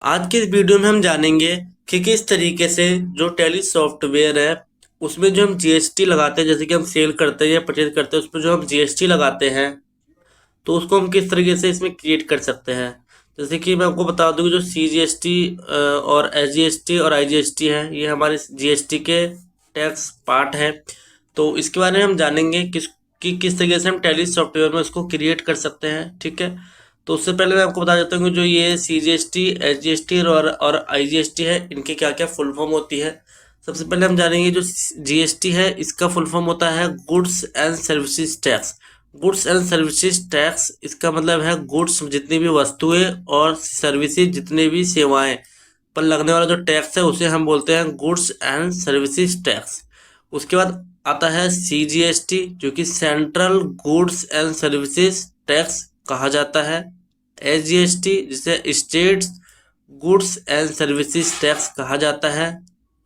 आज के इस वीडियो में हम जानेंगे कि किस तरीके से जो टैली सॉफ्टवेयर है उसमें जो हम जीएसटी लगाते हैं, जैसे कि हम सेल करते हैं या परचेज करते हैं, उस पर जो हम जीएसटी लगाते हैं तो उसको हम किस तरीके से इसमें क्रिएट कर सकते हैं। जैसे कि मैं आपको बता दूं कि जो सीजीएसटी और एसजीएसटी और आईजीएसटी है, ये हमारे जीएसटी के टैक्स पार्ट है। तो इसके बारे में हम जानेंगे किस तरीके से हम टैली सॉफ्टवेयर में इसको क्रिएट कर सकते हैं। ठीक है, तो उससे पहले मैं आपको बता देता हूँ कि जो ये सीजीएसटी, एसजीएसटी और आईजीएसटी है, इनकी क्या क्या फुल फॉर्म होती है। सबसे पहले हम जानेंगे जो जीएसटी है, इसका फुल फॉर्म होता है goods and services tax. Goods and services tax, इसका मतलब है गुड्स जितनी भी वस्तुएं और सर्विसेज जितनी भी सेवाएं पर लगने वाला जो टैक्स है उसे हम बोलते हैं गुड्स एंड सर्विसेज टैक्स। उसके बाद आता है सीजीएसटी, जो कि central goods and services tax कहा जाता है। एसजीएसटी, जिसे states goods and services tax कहा जाता है।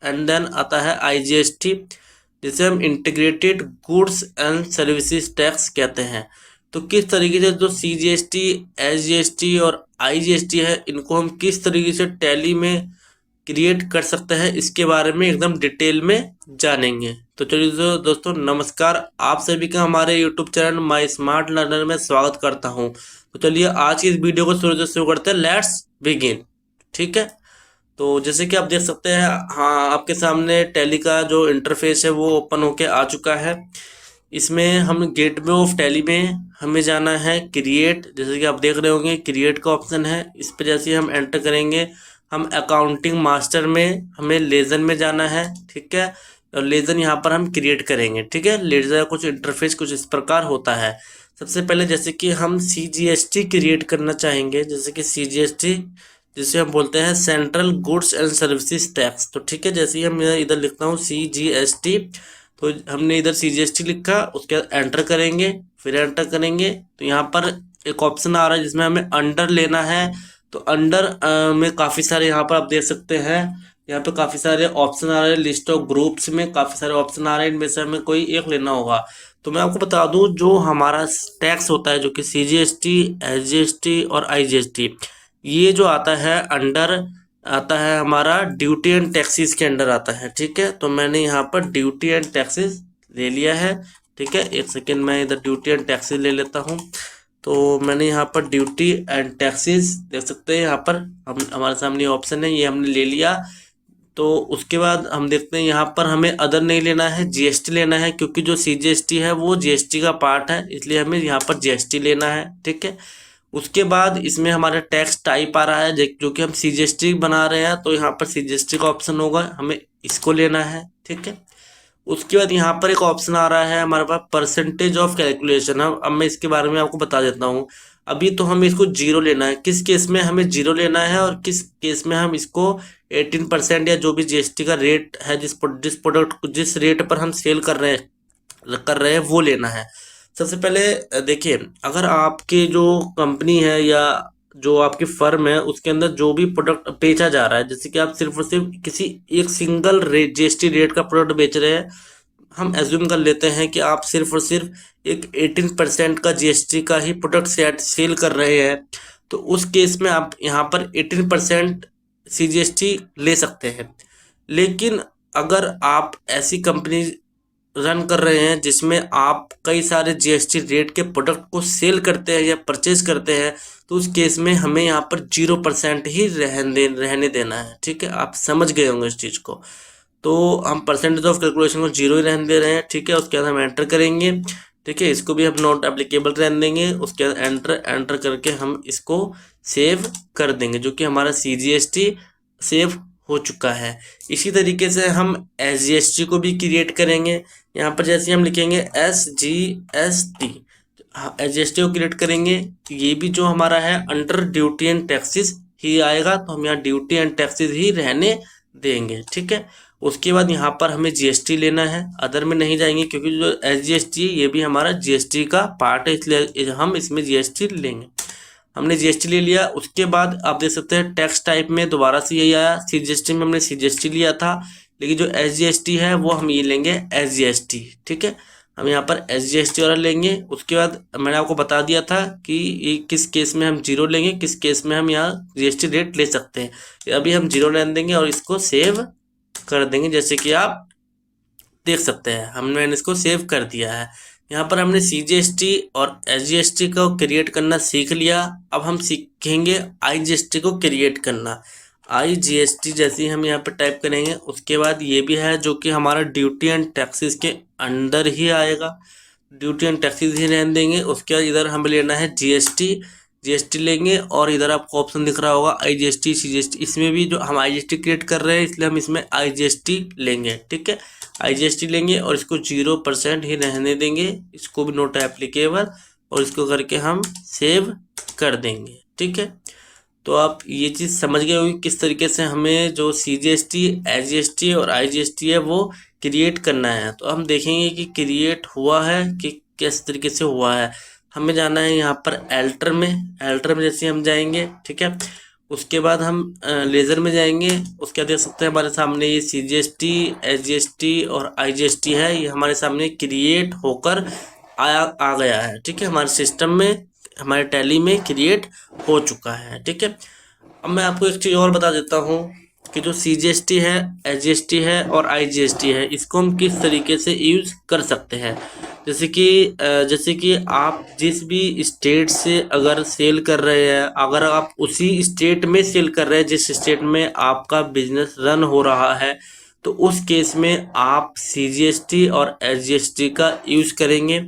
एंड देन आता है आईजीएसटी, जिसे हम integrated goods and services tax कहते हैं। तो किस तरीके से जो सीजीएसटी, एसजीएसटी और आईजीएसटी है, इनको हम किस तरीके से टैली में क्रिएट कर सकते हैं, इसके बारे में एकदम डिटेल में जानेंगे। तो चलिए दोस्तों नमस्कार, आप सभी का हमारे YouTube channel my smart learner में स्वागत करता हूं। तो चलिए आज की इस वीडियो को शुरू करते हैं। Let's begin. ठीक है, तो जैसे कि आप देख सकते हैं, हाँ, आपके सामने टैली का जो इंटरफेस है वो ओपन होके आ चुका है। इसमें हम गेटवे ऑफ टैली में हमें जाना है क्रिएट। जैसे कि आप देख रहे होंगे क्रिएट का ऑप्शन है, इस पर जैसे ही हम एंटर करेंगे हम अकाउंटिंग मास्टर में हमें लेजन में जाना है। ठीक है, और लेजन यहाँ पर हम क्रिएट करेंगे। ठीक है, लेजर का कुछ इंटरफेस कुछ इस प्रकार होता है। सबसे पहले जैसे कि हम सीजीएसटी क्रिएट करना चाहेंगे, जैसे कि सीजीएसटी जिसे हम बोलते हैं central goods and services tax. तो ठीक है, जैसे ही हम इधर लिखता हूँ सीजीएसटी, तो हमने इधर सीजीएसटी लिखा, उसके बाद एंटर करेंगे, फिर एंटर करेंगे तो यहाँ पर एक ऑप्शन आ रहा है जिसमें हमें अंडर लेना है। तो अंडर में काफ़ी सारे यहाँ पर आप देख सकते हैं, यहाँ पे काफ़ी सारे ऑप्शन आ रहे हैं। लिस्ट ऑफ ग्रुप्स में काफ़ी सारे ऑप्शन आ रहे हैं, इनमें से हमें कोई एक लेना होगा। तो मैं आपको बता दूं, जो हमारा टैक्स होता है, जो कि सीजीएसटी, एसजीएसटी और आईजीएसटी, ये जो आता है अंडर आता है हमारा ड्यूटी एंड टैक्सेस के अंडर आता है। ठीक है, तो मैंने यहाँ पर ड्यूटी एंड टैक्सेस ले लिया है। ठीक है, एक सेकेंड, मैं इधर ड्यूटी एंड टैक्सेस ले लेता हूँ। तो मैंने यहाँ पर ड्यूटी एंड टैक्सेस देख सकते हैं, यहाँ पर हम हमारे सामने ऑप्शन है, ये हमने ले लिया। तो उसके बाद हम देखते हैं यहाँ पर हमें अदर नहीं लेना है, जीएसटी लेना है, क्योंकि जो सीजीएसटी है वो जीएसटी का पार्ट है, इसलिए हमें यहाँ पर जीएसटी लेना है। ठीक है, उसके बाद इसमें हमारा टैक्स टाइप आ रहा है, जो कि हम सीजीएसटी बना रहे हैं, तो यहाँ पर सीजीएसटी का ऑप्शन होगा, हमें इसको लेना है। ठीक है, उसके बाद यहाँ पर एक ऑप्शन आ रहा है हमारे पास परसेंटेज ऑफ कैलकुलेशन। अब मैं इसके बारे में आपको बता देता हूँ। अभी तो हमें इसको जीरो लेना है, किस केस में हमें जीरो लेना है और किस केस में हम इसको 18% या जो भी जीएसटी का रेट है, जिस प्रोडक्ट जिस रेट पर हम सेल कर रहे हैं वो लेना है। सबसे पहले देखिए, अगर आपकी जो कंपनी है या जो आपकी फर्म है उसके अंदर जो भी प्रोडक्ट बेचा जा रहा है, जैसे कि आप सिर्फ और सिर्फ किसी एक सिंगल रेट जीएसटी रेट का प्रोडक्ट बेच रहे हैं, हम एज्यूम कर लेते हैं कि आप सिर्फ और सिर्फ एक 18% का जीएसटी का ही प्रोडक्ट सेल कर रहे हैं, तो उस केस में आप यहाँ पर 18% सीजीएसटी ले सकते हैं। लेकिन अगर आप ऐसी कंपनी रन कर रहे हैं जिसमें आप कई सारे जीएसटी रेट के प्रोडक्ट को सेल करते हैं या परचेज करते हैं, तो उस केस में हमें यहाँ पर 0% ही रहने देना है। ठीक है, आप समझ गए होंगे इस चीज़ को। तो हम परसेंटेज ऑफ कैलकुलेशन को 0 ही रहने दे रहे हैं। ठीक है, उसके बाद हम एंटर करेंगे। ठीक है, इसको भी हम नॉट एप्लीकेबल रहने देंगे। उसके बाद एंटर करके हम इसको सेव कर देंगे, जो कि हमारा सीजीएसटी सेव हो चुका है। इसी तरीके से हम एसजीएसटी को भी क्रिएट करेंगे। यहाँ पर जैसे हम लिखेंगे SGST, एसजीएसटी को क्रिएट करेंगे, तो ये भी जो हमारा है अंडर ड्यूटी एंड टैक्सेस ही आएगा, तो हम यहाँ ड्यूटी एंड टैक्सेस ही रहने देंगे। ठीक है, उसके बाद यहाँ पर हमें जीएसटी लेना है, अदर में नहीं जाएंगे, क्योंकि जो एसजीएसटी ये भी हमारा जीएसटी का पार्ट है, इसलिए हम इसमें जीएसटी लेंगे। हमने जीएसटी ले लिया। उसके बाद आप देख सकते हैं टैक्स टाइप में दोबारा से यही आया। सीजीएसटी में हमने सीजीएसटी लिया था, लेकिन जो एसजीएसटी है वो हम ये लेंगे एसजीएसटी। ठीक है, हम यहाँ पर SGST वाला लेंगे। उसके बाद मैंने आपको बता दिया था कि ये किस केस में हम जीरो लेंगे, किस केस में हम यहाँ GST रेट ले सकते हैं। अभी हम जीरो रहने देंगे और इसको सेव कर देंगे। जैसे कि आप देख सकते हैं मैंने इसको सेव कर दिया है। यहाँ पर हमने CGST और SGST को क्रिएट करना सीख लिया। अब हम सीखेंगे IGST को क्रिएट करना। IGST जैसे ही हम यहाँ पर टाइप करेंगे, उसके बाद ये भी है जो कि हमारा ड्यूटी एंड टैक्सेस के अंदर ही आएगा, ड्यूटी एंड टैक्सेस ही रहने देंगे। उसके बाद इधर हमें लेना है GST लेंगे, और इधर आपको ऑप्शन दिख रहा होगा IGST CGST, इसमें भी जो हम IGST क्रिएट कर रहे हैं इसलिए हम इसमें IGST लेंगे। ठीक है, IGST लेंगे और इसको 0% ही रहने देंगे, इसको भी नोट एप्लीकेबल, और इसको करके हम सेव कर देंगे। ठीक है, तो आप ये चीज़ समझ गए होंगे किस तरीके से हमें जो CGST, SGST और IGST है वो क्रिएट करना है। तो हम देखेंगे कि क्रिएट हुआ है कि किस तरीके से हुआ है। हमें जाना है यहाँ पर एल्टर में जैसे हम जाएंगे, ठीक है, उसके बाद हम लेज़र में जाएंगे। उसके बाद देख सकते हैं हमारे सामने ये CGST, SGST और IGST है, ये हमारे सामने क्रिएट होकर आ गया है। ठीक है, हमारे सिस्टम में, हमारे टैली में क्रिएट हो चुका है। ठीक है, अब मैं आपको एक चीज़ और बता देता हूँ कि जो CGST है, SGST है और IGST है, इसको हम किस तरीके से यूज़ कर सकते हैं। जैसे कि आप जिस भी स्टेट से अगर सेल कर रहे हैं, अगर आप उसी स्टेट में सेल कर रहे हैं जिस स्टेट में आपका बिजनेस रन हो रहा है, तो उस केस में आप CGST और SGST का यूज़ करेंगे।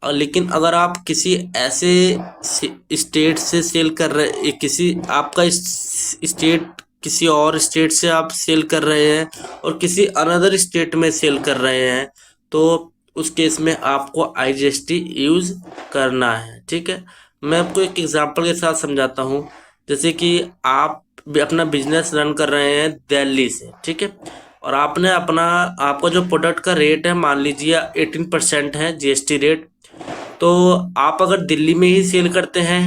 लेकिन अगर आप किसी ऐसे स्टेट से सेल कर रहे, किसी आपका स्टेट किसी और स्टेट से आप सेल कर रहे हैं और किसी अनदर स्टेट में सेल कर रहे हैं, तो उस केस में आपको IGST यूज़ करना है। ठीक है, मैं आपको एक एग्जांपल के साथ समझाता हूँ। जैसे कि आप अपना बिजनेस रन कर रहे हैं दिल्ली से, ठीक है, और आपका जो प्रोडक्ट का रेट है मान लीजिए 18% है GST रेट। तो आप अगर दिल्ली में ही सेल करते हैं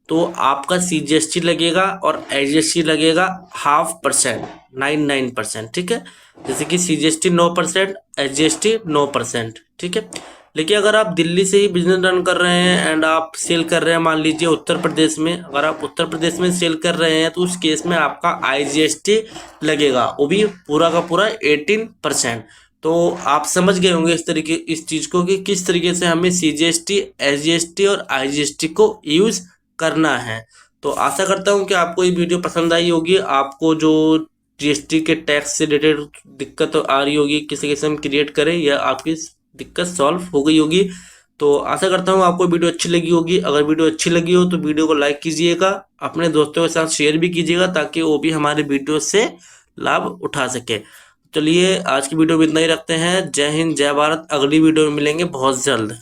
तो आपका CGST लगेगा और SGST लगेगा 0.5%, 99%। ठीक है, जैसे कि CGST 9%, SGST 9%। ठीक है, लेकिन अगर आप दिल्ली से ही बिजनेस रन कर रहे हैं एंड आप सेल कर रहे हैं मान लीजिए उत्तर प्रदेश में, अगर आप उत्तर प्रदेश में सेल कर रहे हैं तो उस केस में आपका IGST लगेगा, वो भी पूरा का पूरा 18%। तो आप समझ गए होंगे इस चीज़ को कि किस तरीके से हमें CGST, SGST और IGST को यूज़ करना है। तो आशा करता हूँ कि आपको ये वीडियो पसंद आई होगी। आपको जो GST के टैक्स से रिलेटेड दिक्कत आ रही होगी, किस तरीके से हम क्रिएट करें, या आपकी दिक्कत सॉल्व हो गई होगी। तो आशा करता हूँ आपको वीडियो अच्छी लगी होगी। अगर वीडियो अच्छी लगी हो तो वीडियो को लाइक कीजिएगा, अपने दोस्तों के साथ शेयर भी कीजिएगा ताकि वो भी हमारे वीडियो से लाभ उठा सके। चलिए आज की वीडियो में इतना ही रखते हैं। जय हिंद, जय भारत। अगली वीडियो में मिलेंगे बहुत जल्द।